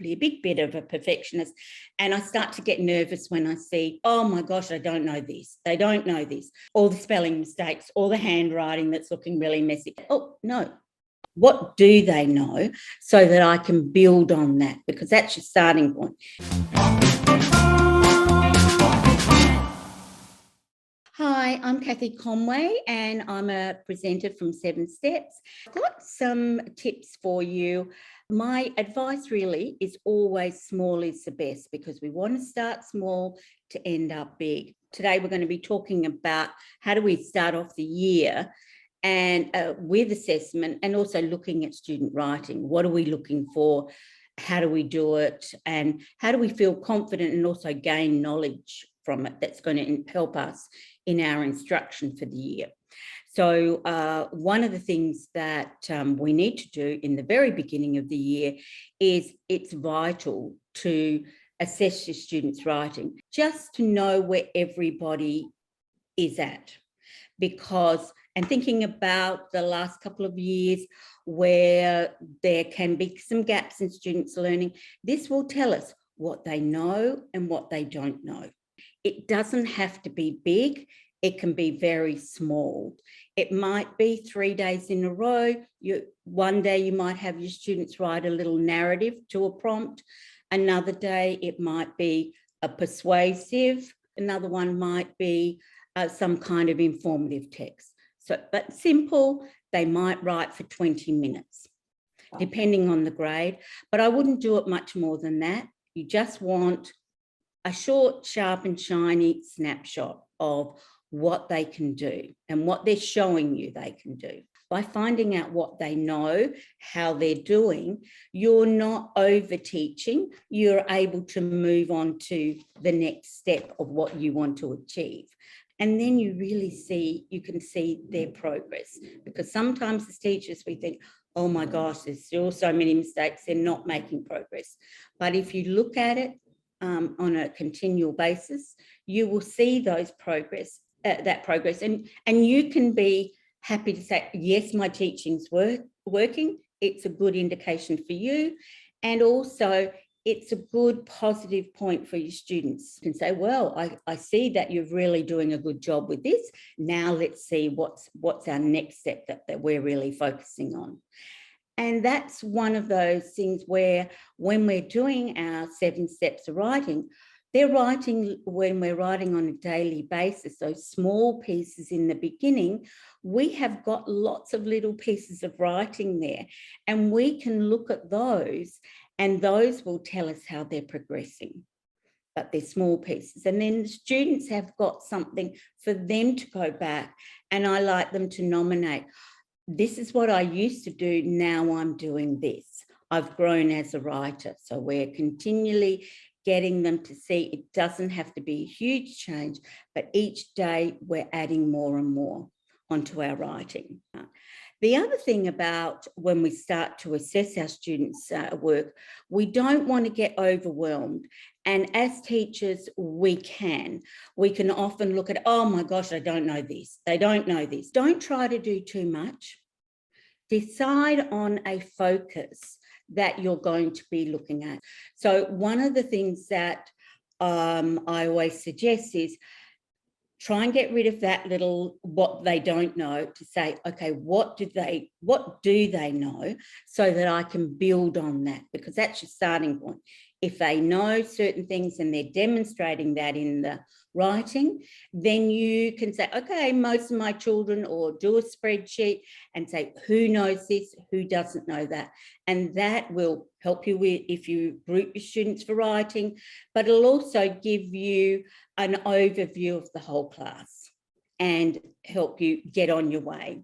probably a big bit of a perfectionist, and I start to get nervous when I see, oh my gosh, I don't know this. They don't know this. All the spelling mistakes, all the handwriting that's looking really messy. Oh, no. What do they know so that I can build on that? Because that's your starting point. Hi, I'm Cathy Conway and I'm a presenter from 7 Steps. I've got some tips for you. My advice really is always small is the best, because we want to start small to end up big. Today we're going to be talking about how do we start off the year and with assessment, and also looking at student writing. What are we looking for? How do we do it? And how do we feel confident and also gain knowledge from it that's going to help us in our instruction for the year? So one of the things that we need to do in the very beginning of the year is it's vital to assess your students' writing, just to know where everybody is at. Because, and thinking about the last couple of years where there can be some gaps in students' learning, this will tell us what they know and what they don't know. It doesn't have to be big. It can be very small. It might be 3 days in a row. One day you might have your students write a little narrative to a prompt. Another day it might be a persuasive. Another one might be some kind of informative text. So, but simple, they might write for 20 minutes, depending on the grade. But I wouldn't do it much more than that. You just want a short, sharp and shiny snapshot of what they can do and what they're showing you they can do. By finding out what they know, how they're doing, you're not over teaching. You're able to move on to the next step of what you want to achieve. And then you can see their progress. Because sometimes as teachers, we think, oh my gosh, there's still so many mistakes, they're not making progress. But if you look at it on a continual basis, you will see that progress. And you can be happy to say, yes, my teaching's working. It's a good indication for you. And also, it's a good positive point for your students. You can say, well, I see that you're really doing a good job with this. Now let's see what's our next step that we're really focusing on. And that's one of those things where when we're doing our 7 steps of writing, when we're writing on a daily basis, those small pieces in the beginning, we have got lots of little pieces of writing there, and we can look at those, and those will tell us how they're progressing. But they're small pieces. And then the students have got something for them to go back, and I like them to nominate. This is what I used to do, now I'm doing this. I've grown as a writer. So we're continually getting them to see it doesn't have to be a huge change, but each day we're adding more and more onto our writing. The other thing about when we start to assess our students' work, we don't want to get overwhelmed. And as teachers, we can often look at, oh my gosh, I don't know this. They don't know this. Don't try to do too much. Decide on a focus that you're going to be looking at. So one of the things that I always suggest is try and get rid of that little what they don't know, to say, okay, what do they know, so that I can build on that, because that's your starting point. If they know certain things and they're demonstrating that in the writing, then you can say, okay, most of my children, or do a spreadsheet and say, who knows this, who doesn't know that? And that will help you with if you group your students for writing, but it'll also give you an overview of the whole class and help you get on your way.